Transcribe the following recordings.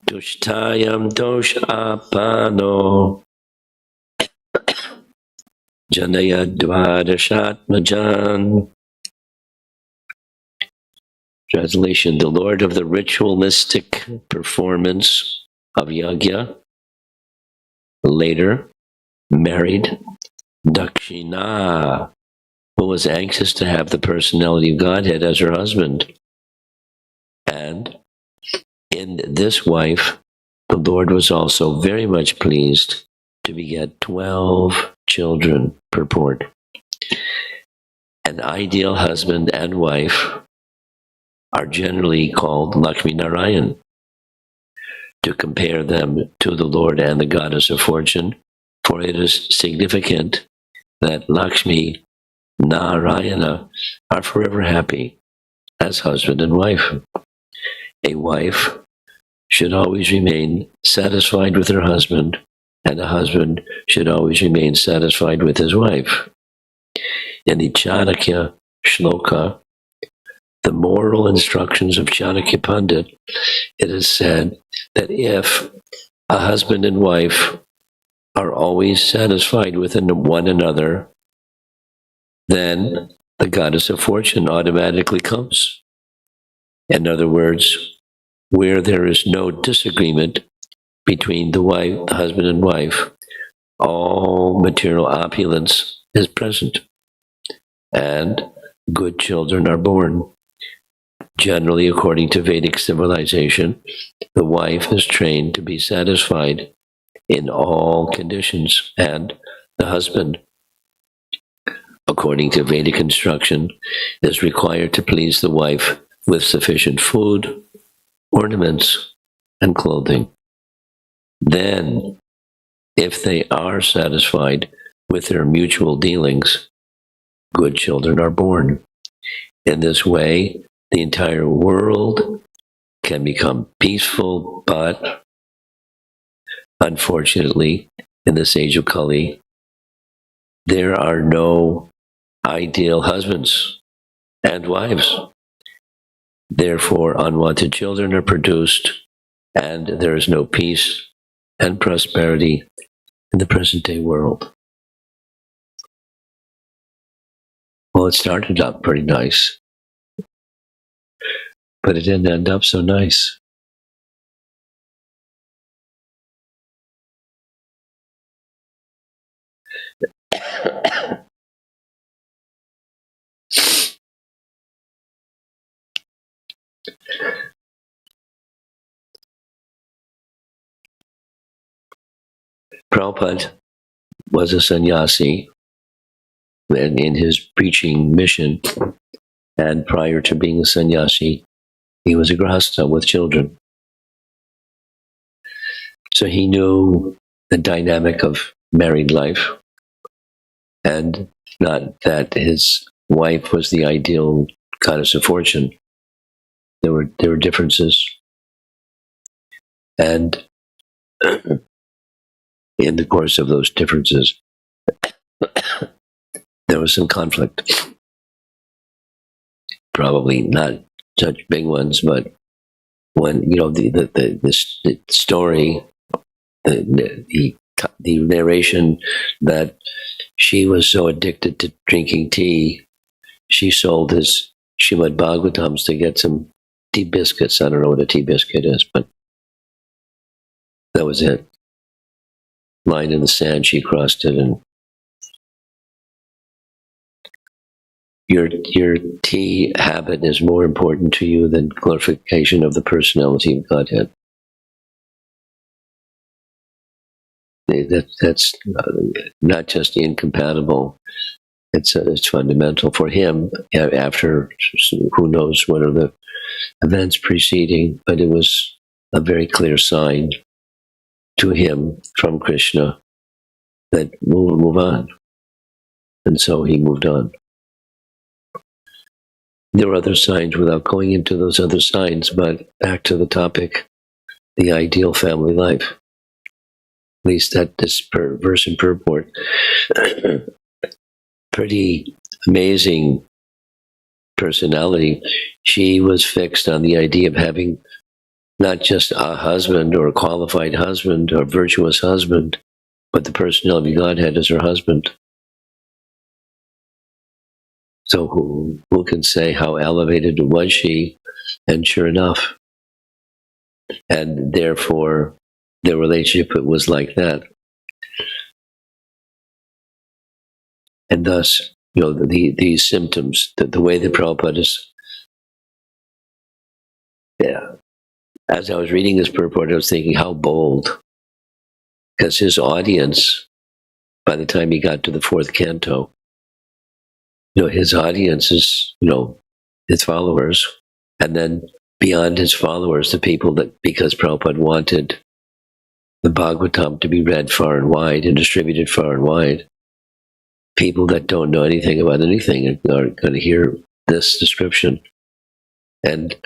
Dushtayam dosh apano Janaya Dvadashatmajan. Translation: the Lord of the ritualistic performance of yajna later married Dakshina, who was anxious to have the personality of Godhead as her husband. And in this wife, the Lord was also very much pleased to beget 12 children, purport. An ideal husband and wife are generally called Lakshmi Narayan. To compare them to the Lord and the goddess of fortune, for it is significant that Lakshmi Narayana are forever happy as husband and wife. A wife should always remain satisfied with her husband, and a husband should always remain satisfied with his wife. In the Chanakya Shloka, the moral instructions of Chanakya Pandit, it is said that if a husband and wife are always satisfied with one another, then the goddess of fortune automatically comes. In other words, where there is no disagreement between the husband and wife, all material opulence is present, and good children are born. Generally, according to Vedic civilization, the wife is trained to be satisfied in all conditions, and the husband, according to Vedic instruction, is required to please the wife with sufficient food, ornaments, and clothing. Then, if they are satisfied with their mutual dealings, good children are born. In this way, the entire world can become peaceful, but unfortunately, in this age of Kali, there are no ideal husbands and wives. Therefore, unwanted children are produced, and there is no peace and prosperity in the present-day world. Well, it started out pretty nice, but it didn't end up so nice. Prabhupada was a sannyasi in his preaching mission, and prior to being a sannyasi, he was a grahastha with children. So he knew the dynamic of married life, and not that his wife was the ideal goddess of fortune. There were differences, and in the course of those differences, there was some conflict. Probably not such big ones, but when the story, the narration that she was so addicted to drinking tea, she sold his Srimad Bhagavatams to get some tea biscuits. I don't know what a tea biscuit is, but that was it. Line in the sand, she crossed it, and your tea habit is more important to you than glorification of the personality of Godhead. That's not just incompatible. It's fundamental for him. After who knows what are the events preceding, but it was a very clear sign to him from Krishna that we'll move on, and so he moved on. There were other signs without going into those other signs, but back to the topic, the ideal family life. At least that this verse and purport. Pretty amazing personality. She was fixed on the idea of having not just a husband or a qualified husband or a virtuous husband, but the personality of Godhead as her husband. So who can say how elevated was she? And sure enough, and therefore their relationship was like that. And thus, these symptoms, the way that Prabhupada is, as I was reading this purport, I was thinking how bold, because his audience, by the time he got to the fourth canto, his audience is, his followers, and then beyond his followers, the people that, because Prabhupada wanted the Bhagavatam to be read far and wide and distributed far and wide, people that don't know anything about anything are going to hear this description. And,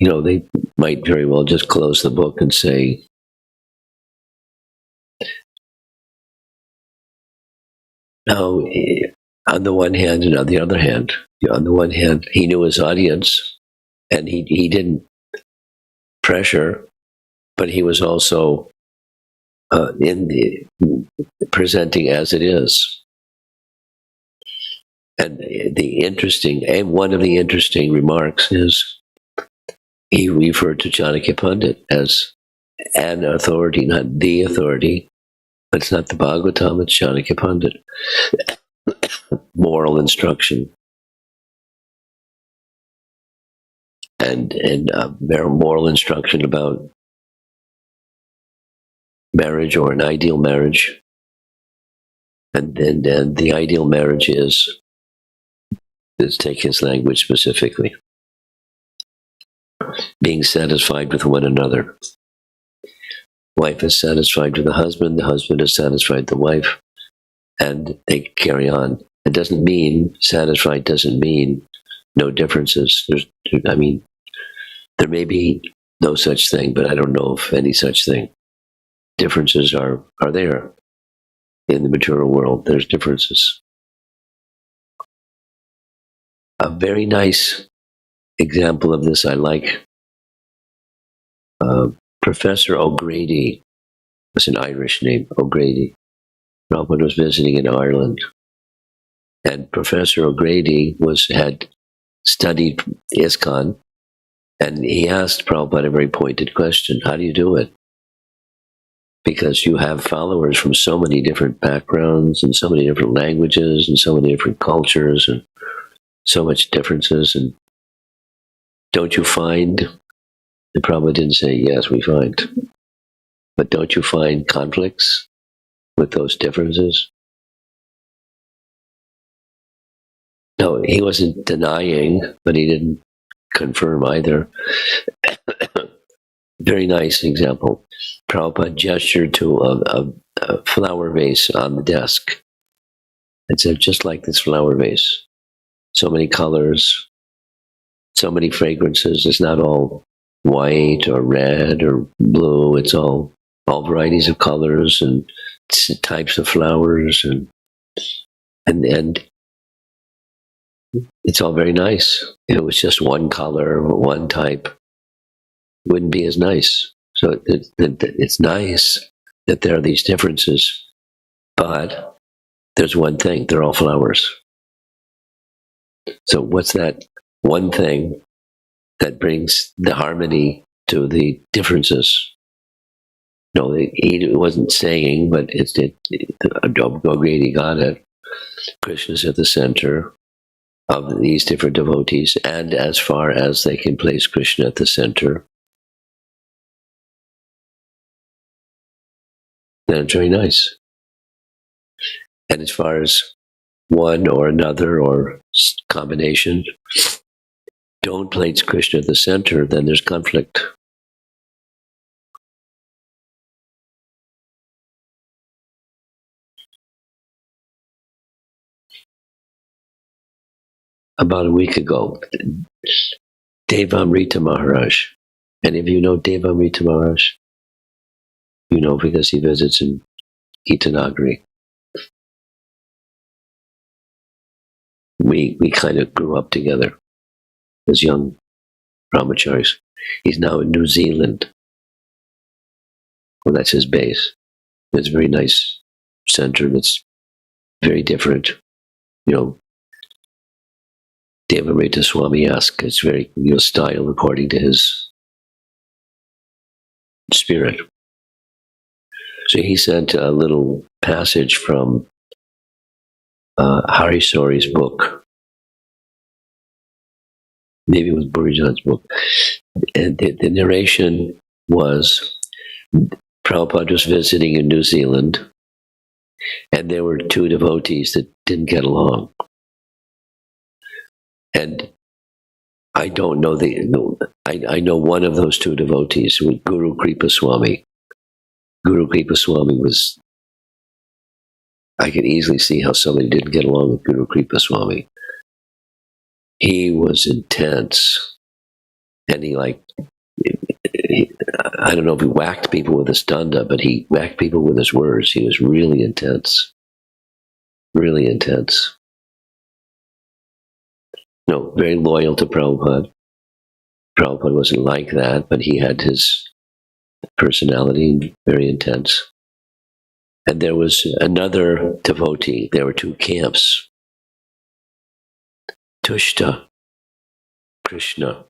they might very well just close the book and say, no, on the one hand and on the other hand, on the one hand, he knew his audience and he didn't pressure, but he was also presenting as it is. And one of the interesting remarks is he referred to Chanakya Pandit as an authority, not the authority. But it's not the Bhagavatam, it's Chanakya Pandit. Moral instruction. And moral instruction about marriage or an ideal marriage. And the ideal marriage is, let's take his language specifically, being satisfied with one another. Wife is satisfied with the husband is satisfied with the wife, and they carry on. It doesn't mean, satisfied doesn't mean no differences. There may be no such thing, but I don't know of any such thing. Differences are there. In the material world, there's differences. A very nice example of this I like. Professor O'Grady was an Irish name, O'Grady. Prabhupada was visiting in Ireland. And Professor O'Grady had studied ISKCON, and he asked Prabhupada a very pointed question: how do you do it? Because you have followers from so many different backgrounds and so many different languages and so many different cultures and so much differences. And don't you find, and Prabhupada didn't say, yes, we find, but don't you find conflicts with those differences? No, he wasn't denying, but he didn't confirm either. Very nice example. Prabhupada gestured to a flower vase on the desk and said, just like this flower vase, so many colors, so many fragrances. It's not all white or red or blue. It's all varieties of colors and types of flowers, and it's all very nice. If it was just one color or one type, it wouldn't be as nice. So it's nice that there are these differences, but there's one thing: they're all flowers. So what's that one thing that brings the harmony to the differences? No, he wasn't saying, but O'Grady got it. Krishna's at the center of these different devotees, and as far as they can place Krishna at the center, then it's very nice. And as far as one or another or combination don't place Krishna at the center, then there's conflict. About a week ago, Devamrita Maharaj. Any of you know Devamrita Maharaj? You know, because he visits in Gitanagari. We kind of grew up together as young brahmacharis. He's now in New Zealand. Well, that's his base. It's a very nice center that's very different. You know, Devabrata Swami-esque. It's very, style according to his spirit. So he sent a little passage from Hari Sori's book. Maybe it was Burijan's book. And the narration was Prabhupada was visiting in New Zealand, and there were two devotees that didn't get along. And I don't know I know one of those two devotees, Guru Kripa Swami. Guru Kripa Swami was, I could easily see how somebody didn't get along with Guru Kripa Swami. He was intense. And I don't know if he whacked people with his danda, but he whacked people with his words. He was really intense. Really intense. No, very loyal to Prabhupada. Prabhupada wasn't like that, but he had his personality, very intense. And there was another devotee. There were two camps. Tushta Krishna.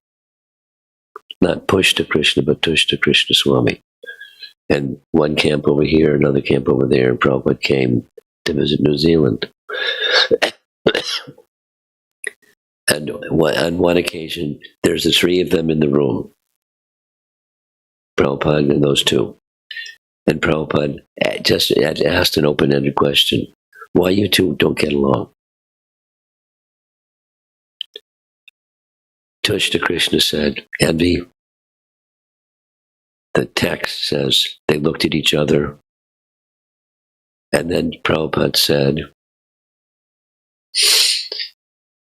Not Pushta Krishna, but Tushta Krishna Swami. And one camp over here, another camp over there, and Prabhupada came to visit New Zealand. And on one occasion, there's the three of them in the room. Prabhupada and those two. And Prabhupada just asked an open-ended question. Why you two don't get along? Tushta Krishna said, envy. The text says they looked at each other. And then Prabhupada said,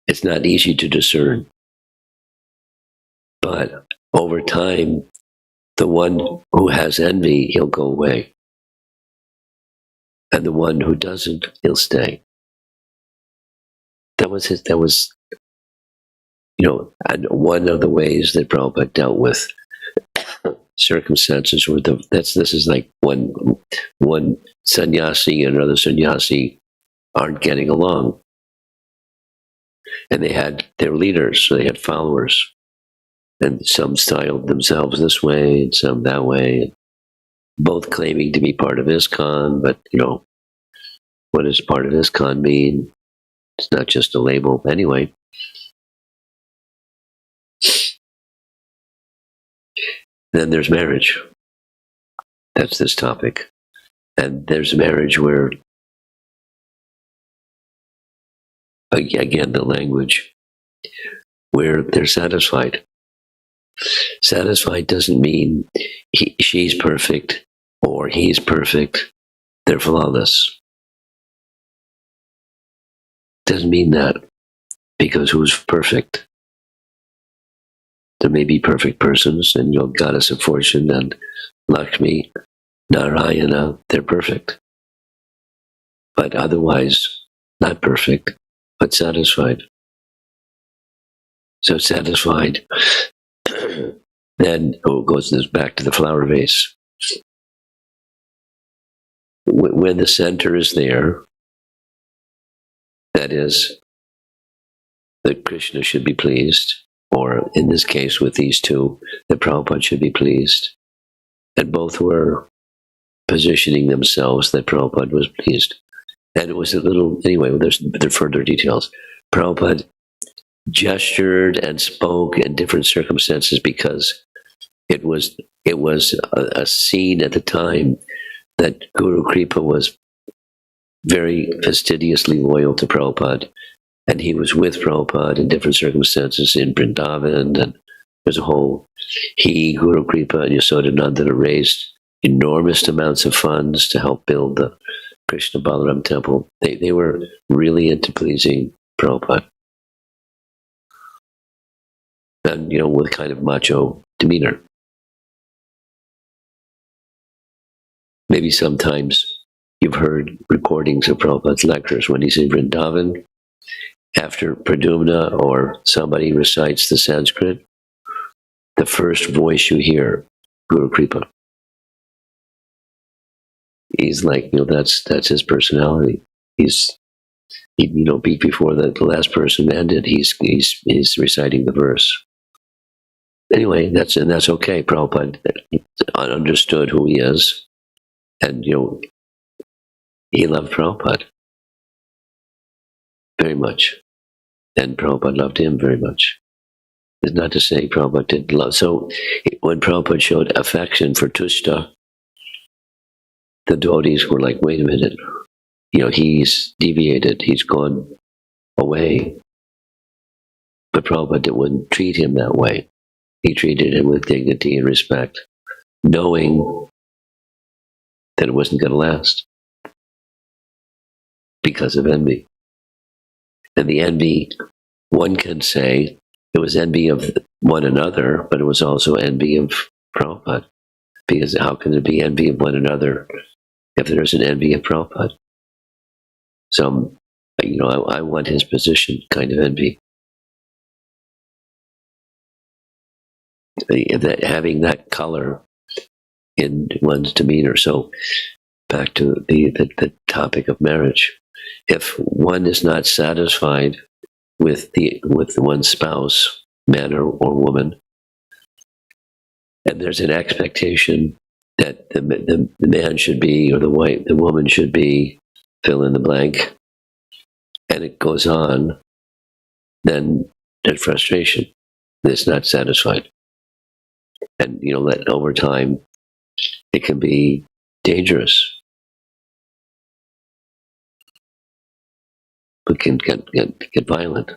it's not easy to discern. But over time, the one who has envy, he'll go away. And the one who doesn't, he'll stay. That was and one of the ways that Prabhupada dealt with circumstances where this is like one sannyasi and another sannyasi aren't getting along. And they had their leaders, so they had followers. And some styled themselves this way and some that way, both claiming to be part of ISKCON, but what does part of ISKCON mean? It's not just a label. Anyway. Then there's marriage. That's this topic. And there's marriage where, again, the language, where they're satisfied. Satisfied doesn't mean she's perfect or he's perfect. They're flawless. Doesn't mean that, because who's perfect? There may be perfect persons, and Goddess of Fortune and Lakshmi, Narayana, they're perfect. But otherwise, not perfect, but satisfied. So satisfied, then goes this back to the flower vase. When the center is there, that is, that Krishna should be pleased, or in this case with these two, that Prabhupada should be pleased. And both were positioning themselves that Prabhupada was pleased. And it was anyway, there are further details. Prabhupada gestured and spoke in different circumstances because it was a scene at the time that Guru Kripa was very fastidiously loyal to Prabhupada, and he was with Prabhupada in different circumstances in Vrindavan, and there's Guru Kripa and Yasodhanandana raised enormous amounts of funds to help build the Krishna Balaram temple. They were really into pleasing Prabhupada. And, with kind of macho demeanor. Maybe sometimes you've heard recordings of Prabhupada's lectures when he's in Vrindavan, after Pradumna or somebody recites the Sanskrit, the first voice you hear, Guru Kripa. He's like, that's his personality. Before the last person ended, he's reciting the verse. Anyway, that's okay. Prabhupada understood who he is, and he loved Prabhupada very much, and Prabhupada loved him very much. It's not to say Prabhupada didn't love. So when Prabhupada showed affection for Tushta, the devotees were like, "Wait a minute, he's deviated. He's gone away." But Prabhupada wouldn't treat him that way. He treated him with dignity and respect, knowing that it wasn't going to last because of envy. And the envy, one can say, it was envy of one another, but it was also envy of Prabhupada. Because how can there be envy of one another if there's an envy of Prabhupada? So, I want his position kind of envy. That having that color in one's demeanor. So back to the topic of marriage. If one is not satisfied with one's spouse, man or woman, and there's an expectation that the man should be, or the woman should be, fill in the blank, and it goes on, then there's frustration. It's not satisfied. And that over time it can be dangerous. It can get violent.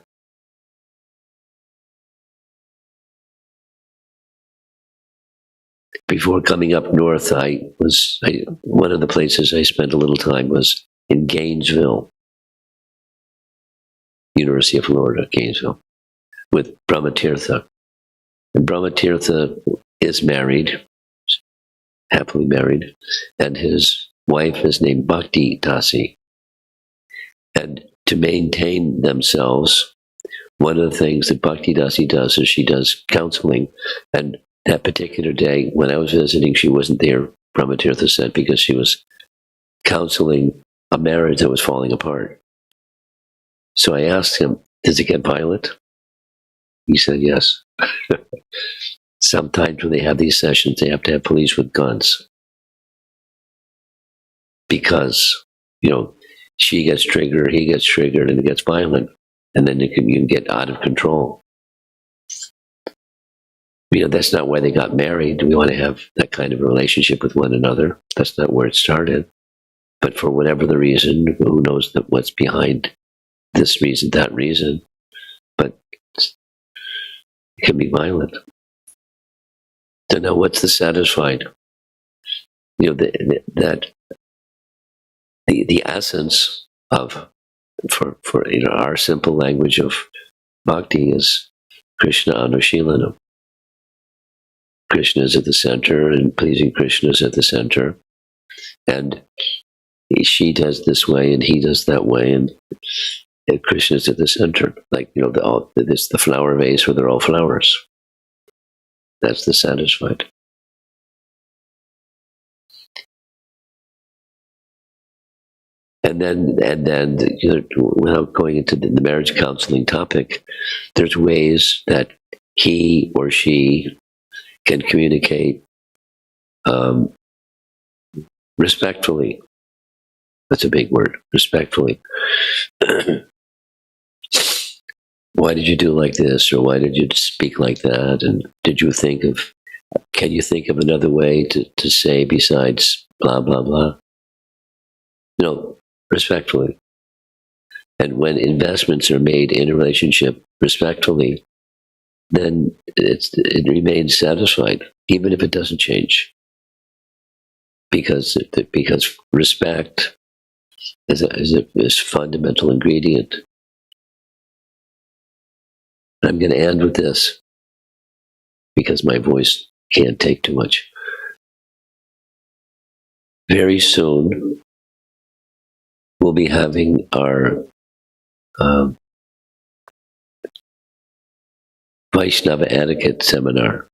Before coming up north, one of the places I spent a little time was in Gainesville, University of Florida, Gainesville, with Brahmatirtha. And Brahmatirtha is married, happily married, and his wife is named Bhakti Dasi. And to maintain themselves, one of the things that Bhakti Dasi does is she does counseling. And that particular day, when I was visiting, she wasn't there, Brahmatirtha said, because she was counseling a marriage that was falling apart. So I asked him, does it get violent? He said, yes. Sometimes when they have these sessions, they have to have police with guns. Because, she gets triggered, he gets triggered, and it gets violent. And then you can get out of control. That's not why they got married. We want to have that kind of relationship with one another. That's not where it started. But for whatever the reason, who knows what's behind this reason, that reason, but it can be violent. So now what's the satisfied? The essence of, for our simple language of bhakti is Krishna Anushilanam. Krishna is at the center, and pleasing Krishna is at the center. And she does this way, and he does that way, and Krishna is at the center. Like, this the flower vase where they're all flowers. That's the satisfied. And then, without going into the marriage counseling topic, there's ways that he or she can communicate respectfully. That's a big word, respectfully. Why did you do like this, or why did you speak like that? And can you think of another way to say besides blah, blah, blah? Respectfully. And when investments are made in a relationship respectfully, then it remains satisfied, even if it doesn't change. Because respect is a fundamental ingredient. I'm going to end with this, because my voice can't take too much. Very soon, we'll be having our Vaishnava etiquette seminar.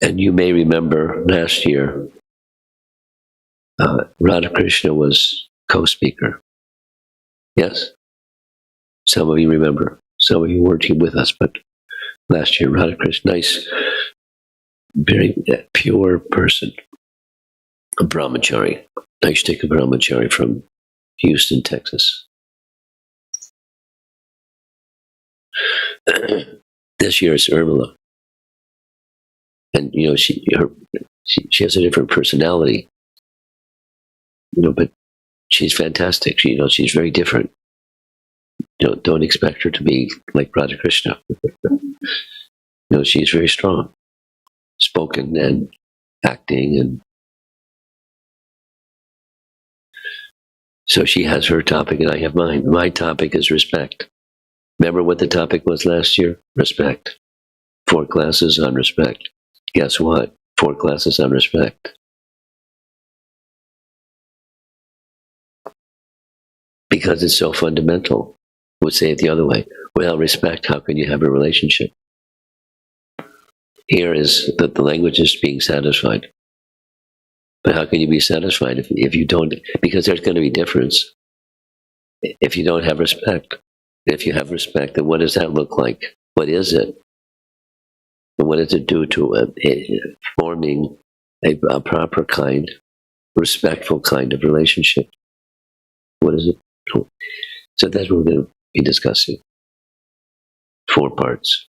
And you may remember last year, Radha Krishna was co-speaker. Yes? Some of you remember. Some of you weren't here with us, but last year, Radha Krishna, nice, very pure person, a brahmachari. I used to take a brahmachari from Houston, Texas. This year is Urmila. And, you know, she has a different personality, you know, but she's fantastic. She, you know, she's very different. Don't expect her to be like Radha Krishna. You know, she's very strong, spoken and acting, and so she has her topic and I have mine. My topic is respect. Remember what the topic was last year? Respect. 4 classes on respect. Guess what? 4 classes on respect. Because it's so fundamental. Would say it the other way. Without respect, how can you have a relationship? Here is that the language is being satisfied. But how can you be satisfied if you don't? Because there's going to be difference if you don't have respect. If you have respect, then what does that look like? What is it? And what does it do to forming a proper kind, respectful kind of relationship? What is it? So that's what we're going to be discussing. 4 parts.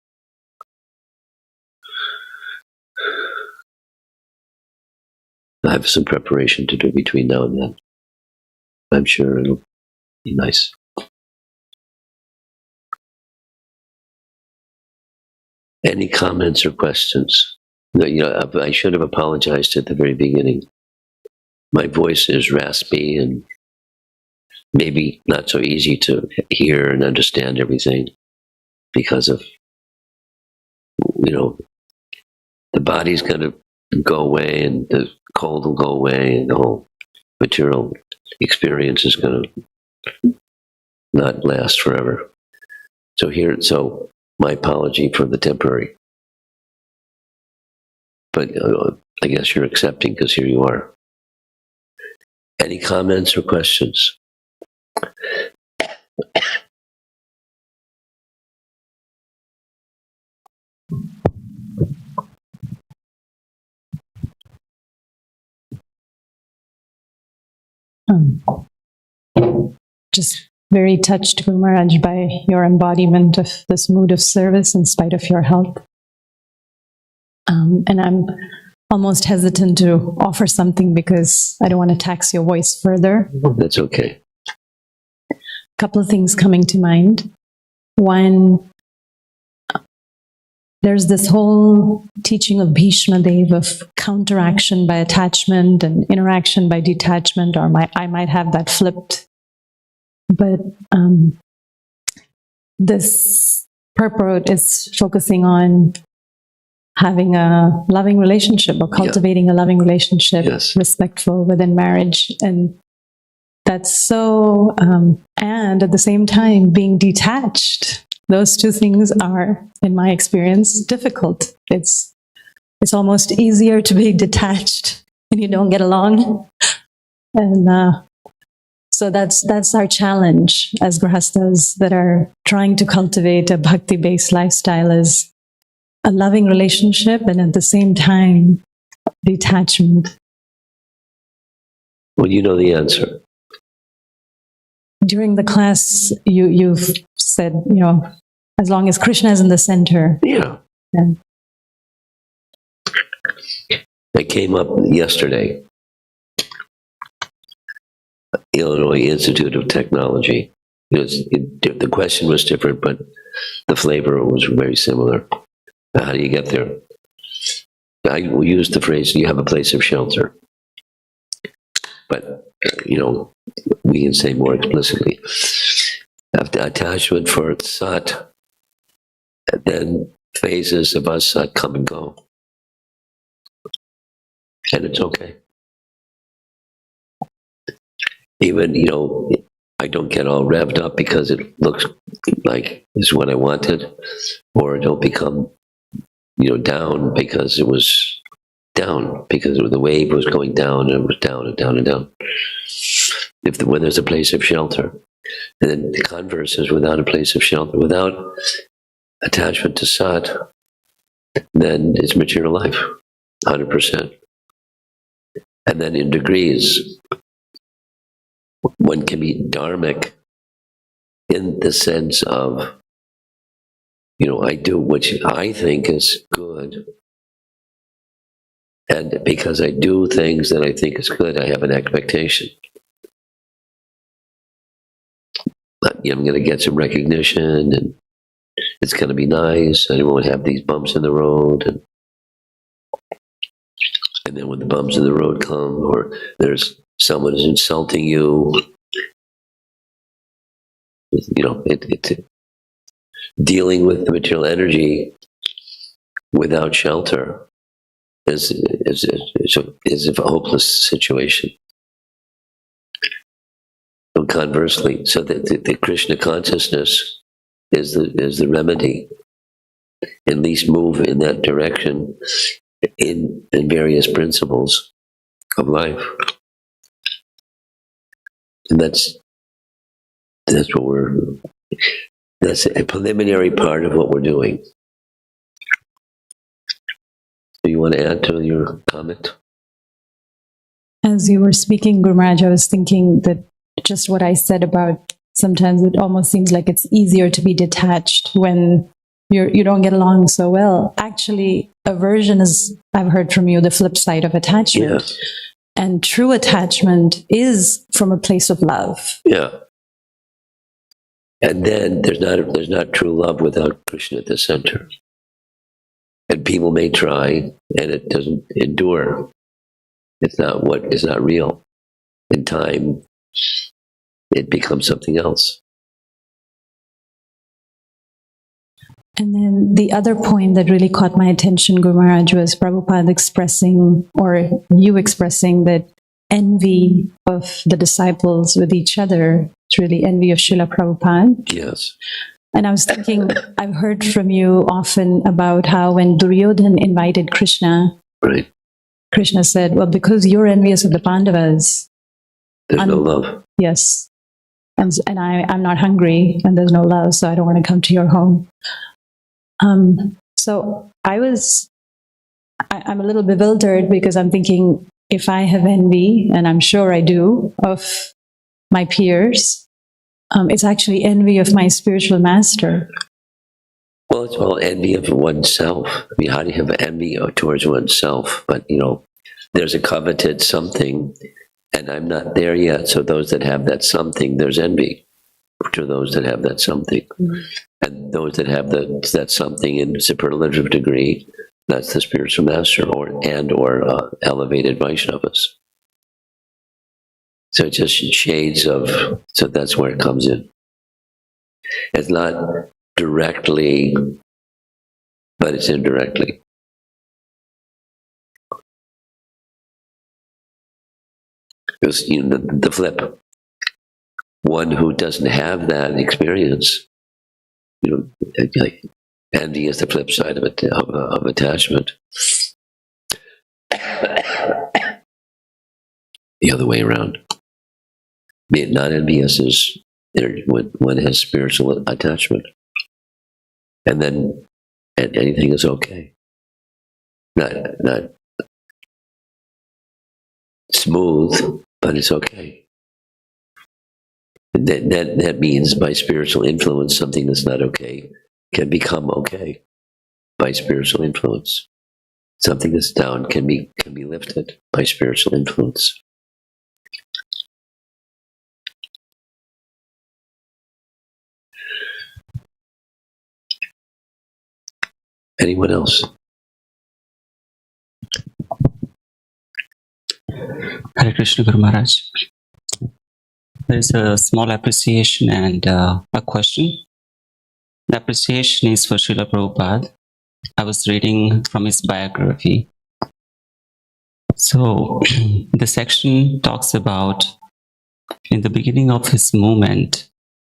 I have some preparation to do between now and then. I'm sure it'll be nice. Any comments or questions? No, you know, I should have apologized at the very beginning. My voice is raspy and maybe not so easy to hear and understand everything because of, you know, the body's going to go away and the cold will go away and the whole material experience is going to not last forever. So my apology for the temporary. But I guess you're accepting because here you are. Any comments or questions? Just very touched, Guru Maharaj, by your embodiment of this mood of service in spite of your health. And I'm almost hesitant to offer something because I don't want to tax your voice further. That's okay. A couple of things coming to mind. One, there's this whole teaching of Bhishma Dev of counteraction by attachment and interaction by detachment, or I might have that flipped. But this purport is focusing on having a loving relationship or cultivating a loving relationship, respectful within marriage. And that's so, and at the same time, being detached. Those 2 things are, in my experience, difficult. It's almost easier to be detached when you don't get along. And so that's our challenge as grihasthas that are trying to cultivate a bhakti-based lifestyle, is a loving relationship and at the same time, detachment. Well, you know the answer. During the class, you've said, you know, as long as Krishna is in the center. Yeah. And it came up yesterday. Illinois Institute of Technology. The question was different, but the flavor was very similar. How do you get there? I will use the phrase, you have a place of shelter. But, you know, we can say more explicitly. After attachment for sat, and then phases of asat come and go. And it's okay. Even, you know, I don't get all revved up because it looks like is what I wanted, or I don't become down because it was down, because the wave was going down, and it was down and down and down. When there's a place of shelter. And then the converse is without a place of shelter, without attachment to Sat, then it's material life, 100%. And then in degrees, one can be dharmic in the sense of, I do what I think is good. And because I do things that I think is good, I have an expectation. I'm going to get some recognition, and it's going to be nice. I won't have these bumps in the road. And then when the bumps in the road come, or there's someone who's insulting you, dealing with the material energy without shelter is a hopeless situation. So conversely, so the Krishna consciousness is the remedy. At least move in that direction in various principles of life, and that's a preliminary part of what we're doing. Do you want to add to your comment? As you were speaking, Guru Maharaj, I was thinking that just what I said about sometimes it almost seems like it's easier to be detached when you don't get along so well. Actually, aversion is, I've heard from you, the flip side of attachment. Yes. And true attachment is from a place of love. Yeah. And then there's not true love without Krishna at the center. And people may try, and it doesn't endure. It's not real. In time, it becomes something else. And then the other point that really caught my attention, Guru Maharaj, was Prabhupada expressing, or you expressing, that envy of the disciples with each other. It's really envy of Srila Prabhupada. Yes. And I was thinking, I've heard from you often about how when Duryodhana invited Krishna, right, Krishna said, well, because you're envious of the Pandavas, there's no love. Yes. And I'm not hungry, and there's no love, so I don't want to come to your home. So I'm a little bewildered, because I'm thinking, if I have envy, and I'm sure I do, of my peers, it's actually envy of my spiritual master. Well, it's all envy of oneself. I mean, how do you have envy towards oneself? But, there's a coveted something, and I'm not there yet. So those that have that something, there's envy to those that have that something. Mm-hmm. And those that have that something in superlative degree, that's the spiritual master or elevated Vaishnavas. So it's just shades of, so that's where it comes in. It's not directly, but it's indirectly. Because, the flip, one who doesn't have that experience, like envy is the flip side of it, of attachment. The other way around. Being not envious is when one has spiritual attachment, and then anything is okay. Not smooth, but it's okay. That means by spiritual influence, something that's not okay can become okay by spiritual influence. Something that's down can be lifted by spiritual influence. Anyone else? Hare Krishna, Guru Maharaj. There is a small appreciation and a question. The appreciation is for Srila Prabhupada. I was reading from his biography. So, the section talks about in the beginning of his movement,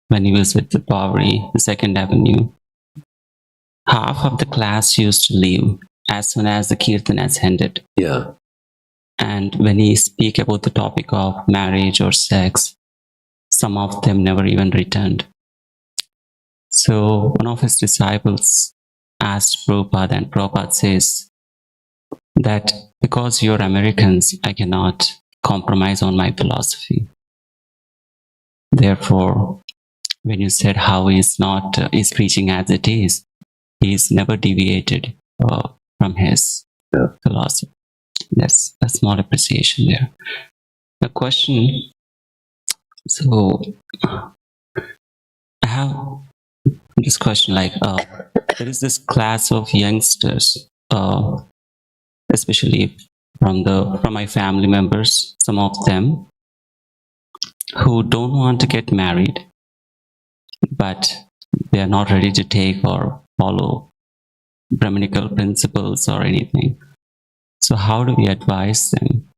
when he was with the Bowery, the Second Avenue, half of the class used to leave as soon as the kirtan has ended. Yeah. And when he speak about the topic of marriage or sex, some of them never even returned. So one of his disciples asked Prabhupada, and Prabhupada says that because you're Americans, I cannot compromise on my philosophy. Therefore, when you said how he's not is preaching as it is, he's never deviated from his philosophy. That's a small appreciation there. The question, so I have this question, like there is this class of youngsters, especially from my family members, some of them who don't want to get married, but they are not ready to take or follow Brahminical principles or anything. So how do we advise them?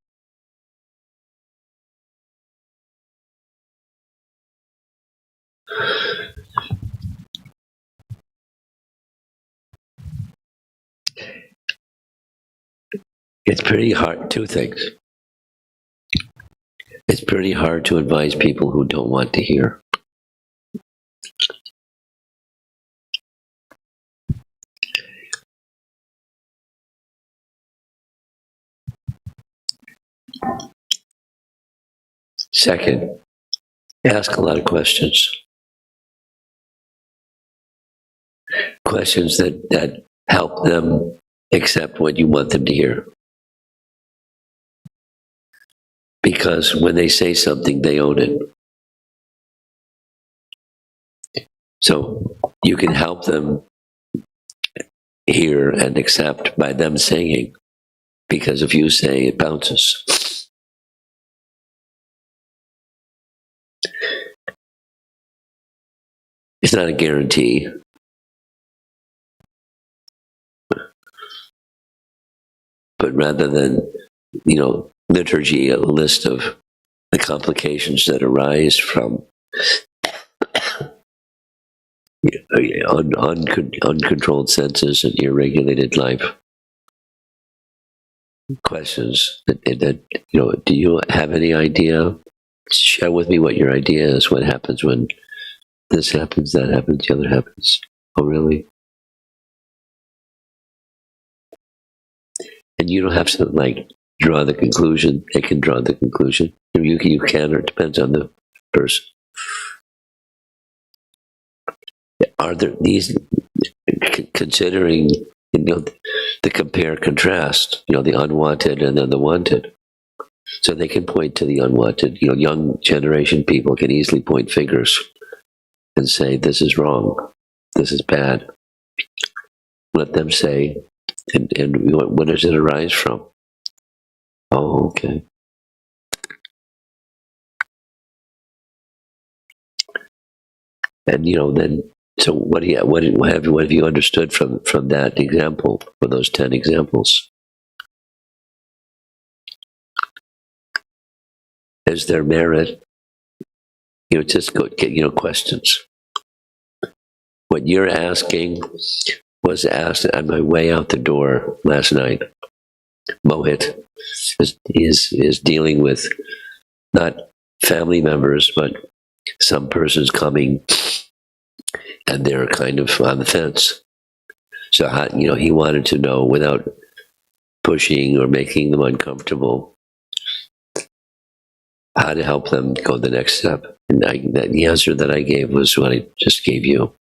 It's pretty hard. Two things. It's pretty hard to advise people who don't want to hear. Second, ask a lot of questions. Questions that help them accept what you want them to hear. Because when they say something, they own it. So you can help them hear and accept by them saying, because if you say, it bounces. It's not a guarantee. But rather than, liturgy, a list of the complications that arise from uncontrolled senses and irregulated life. Questions that do you have any idea? Share with me what your idea is. What happens when this happens, that happens, the other happens? Oh, really? And you don't have to draw the conclusion. They can draw the conclusion. You can, or it depends on the person. Are there these, considering, the compare contrast, the unwanted and then the wanted. So they can point to the unwanted. Young generation people can easily point fingers and say, this is wrong. This is bad. Let them say, and what does it arise from? Oh, okay. And then, so what have you understood from that example, from those 10 examples? Is there merit? Just questions. What you're asking was asked on my way out the door last night. Mohit is dealing with not family members, but some persons coming, and they're kind of on the fence. So he wanted to know, without pushing or making them uncomfortable, how to help them go the next step. And the answer that I gave was what I just gave you.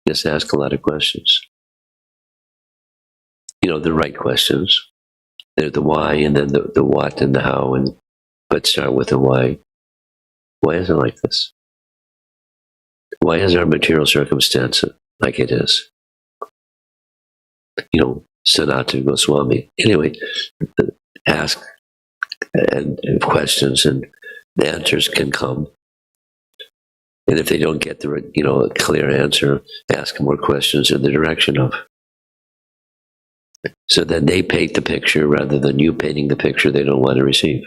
Just ask a lot of questions. The right questions. They're the why, and then the what and the how, but start with the why. Why is it like this? Why is our material circumstance like it is? Sanatana Goswami. Anyway, ask and questions, and the answers can come. And if they don't get a clear answer, ask more questions in the direction of. So that they paint the picture rather than you painting the picture they don't want to receive.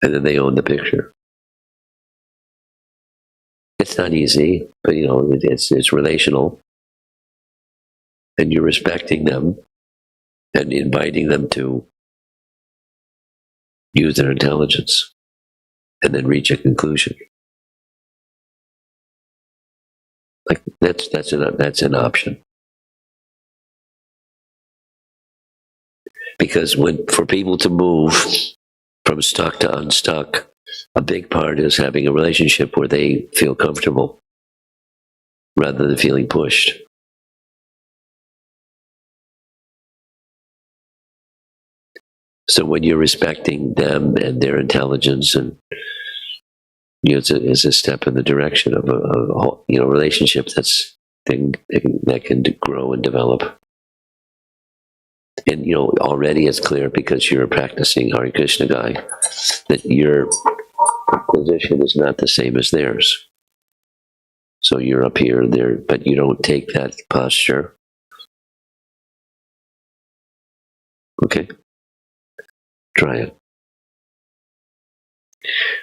And then they own the picture. it's not easy, but it's relational, and you're respecting them and inviting them to use their intelligence and then reach a conclusion. Like that's an option. Because for people to move from stuck to unstuck, a big part is having a relationship where they feel comfortable rather than feeling pushed. So when you're respecting them and their intelligence, and it's a step in the direction of a relationship that can grow and develop. And already it's clear, because you're a practicing Hare Krishna guy, that your position is not the same as theirs. So you're up here, there, but you don't take that posture. Okay, try it.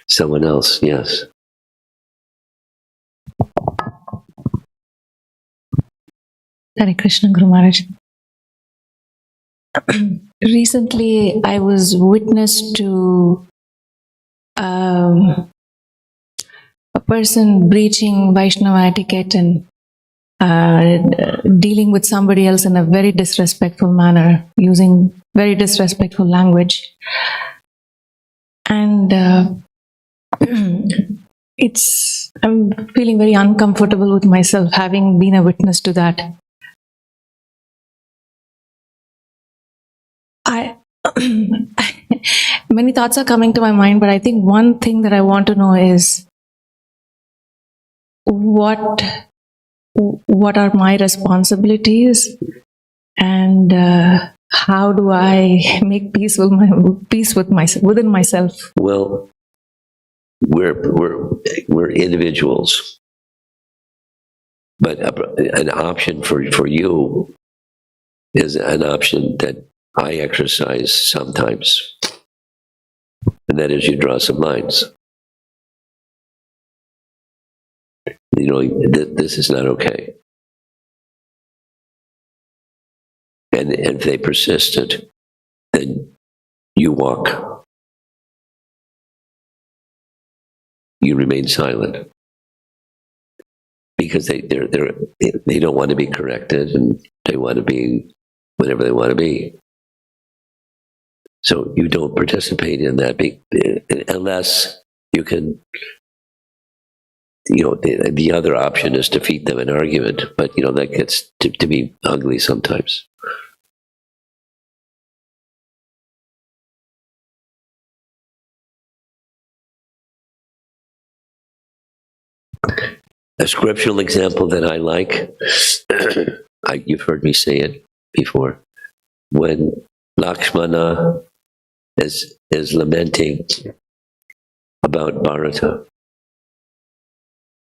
Someone else, yes. Hare Krishna, Guru Maharaj. Recently, I was witness to a person breaching Vaishnava etiquette and dealing with somebody else in a very disrespectful manner, using very disrespectful language. And I'm feeling very uncomfortable with myself, having been a witness to that. Many thoughts are coming to my mind, but I think one thing that I want to know is what are my responsibilities, and how do I make peace with myself, within myself? Well, we're individuals, but an option for you is an option that I exercise sometimes, and that is you draw some lines. This is not okay. And if they persisted, then you walk. You remain silent. Because they don't want to be corrected, and they want to be whatever they want to be. So you don't participate in that unless you can. The other option is defeat them in argument, but that gets to be ugly sometimes. A scriptural example that I like, you've heard me say it before, when Lakshmana is lamenting about Bharata.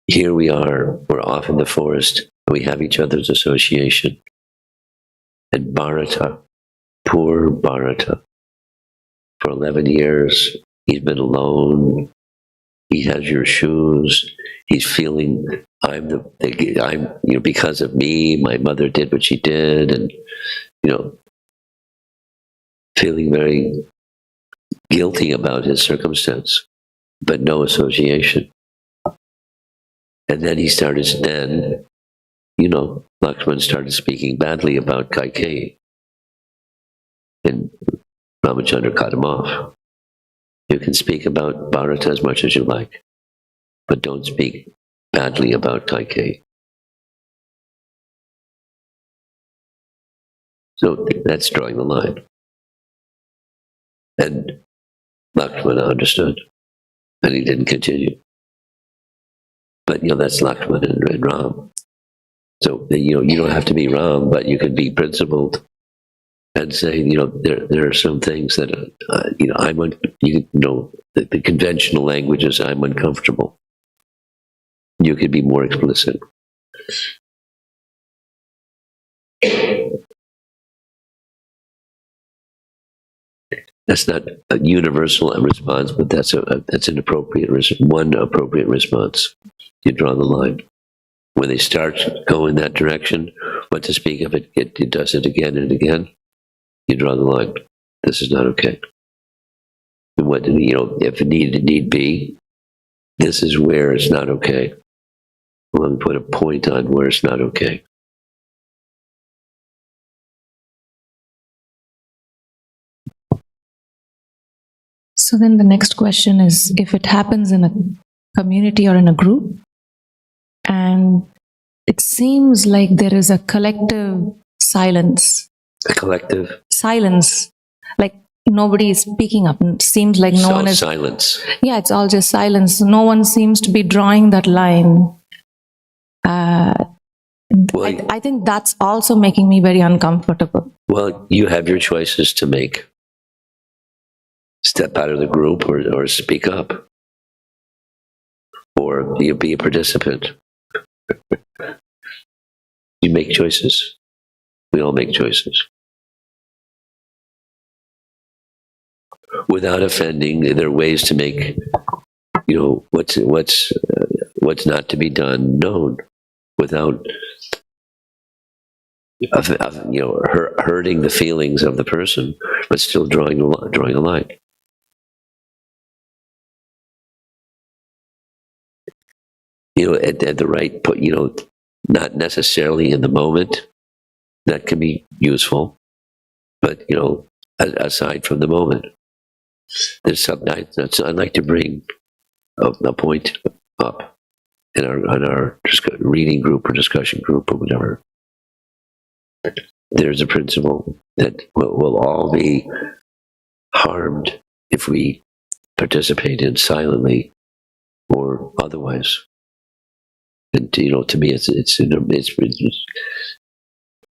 Here we are, we're off in the forest, we have each other's association. And Bharata, poor Bharata, for 11 years, he's been alone, he has your shoes, he's feeling, because of me, my mother did what she did, and, feeling very guilty about his circumstance, but no association. And then Lakshman started speaking badly about Kaikeyi. And Ramachandra cut him off. You can speak about Bharata as much as you like, but don't speak badly about Kaikeyi. So that's drawing the line. And Lakshmana understood, and he didn't continue. But that's Lakshmana and Ram. So you don't have to be Ram, but you can be principled and say there are some things that the conventional languages I'm uncomfortable. You could be more explicit. That's not a universal response, but that's an appropriate one appropriate response. You draw the line. When they start going that direction, what to speak of it does it again and again. You draw the line. This is not okay. And what if need be, this is where it's not okay. We'll put a point on where it's not okay. So then the next question is, if it happens in a community or in a group, and it seems like there is a collective silence. A collective silence, like nobody is speaking up. It seems like no one is. Silence. Yeah, it's all just silence. No one seems to be drawing that line. I think that's also making me very uncomfortable. Well, you have your choices to make. Step out of the group or speak up. Or you be a participant. You make choices. We all make choices. Without offending, there are ways to make, what's not to be done known, without, hurting the feelings of the person, but still drawing a line. At the right point, not necessarily in the moment. That can be useful, but aside from the moment, there's something I'd like to bring a point up in our reading group or discussion group or whatever. There's a principle that we'll all be harmed if we participate in silently or otherwise. And to me,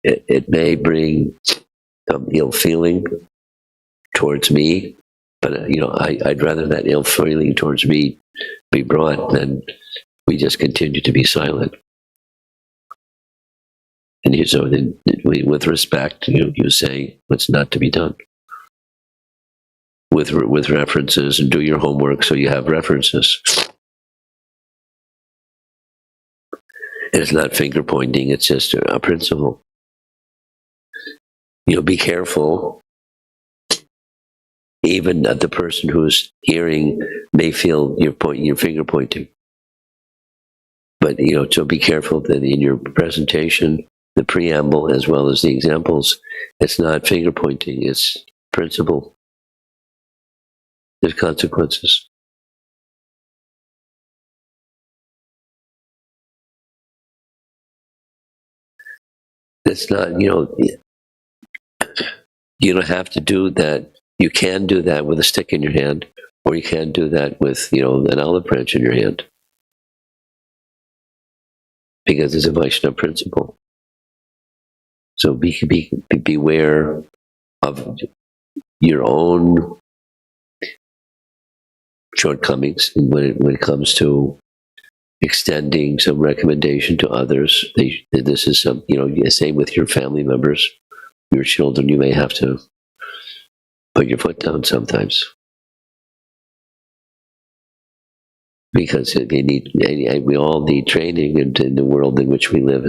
it may bring ill feeling towards me, but I'd rather that ill feeling towards me be brought than we just continue to be silent. And so then, with respect, you say what's not to be done with references, and do your homework so you have references. And it's not finger pointing; it's just a principle. Be careful. Even the person who's hearing may feel your finger pointing. But so be careful that in your presentation, the preamble as well as the examples, it's not finger pointing; it's principle. There's consequences. It's not, you don't have to do that. You can do that with a stick in your hand, or you can do that with, an olive branch in your hand. Because it's a Vaishnava principle. So beware of your own shortcomings when it comes to extending some recommendation to others. This is same with your family members, your children. You may have to put your foot down sometimes, because we all need training, and in the world in which we live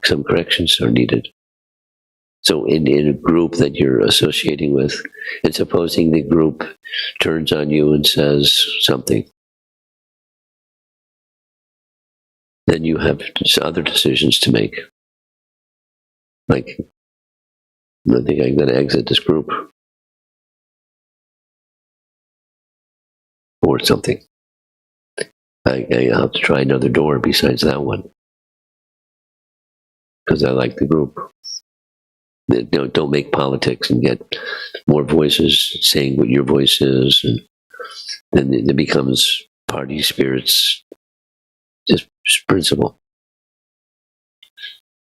some corrections are needed. So in a group that you're associating with, and supposing the group turns on you and says something, then you have other decisions to make. Like, I think I'm going to exit this group. Or something. I have to try another door besides that one. Because I like the group. Don't make politics and get more voices saying what your voice is, and then it becomes party spirits. Just principle.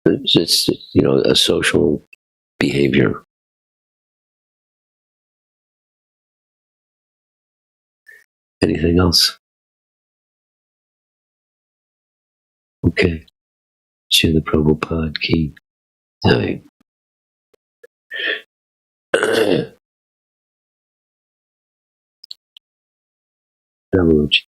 It's just, a social behavior. Anything else? Okay. Srila Prabhupada ki jai. Ramuji.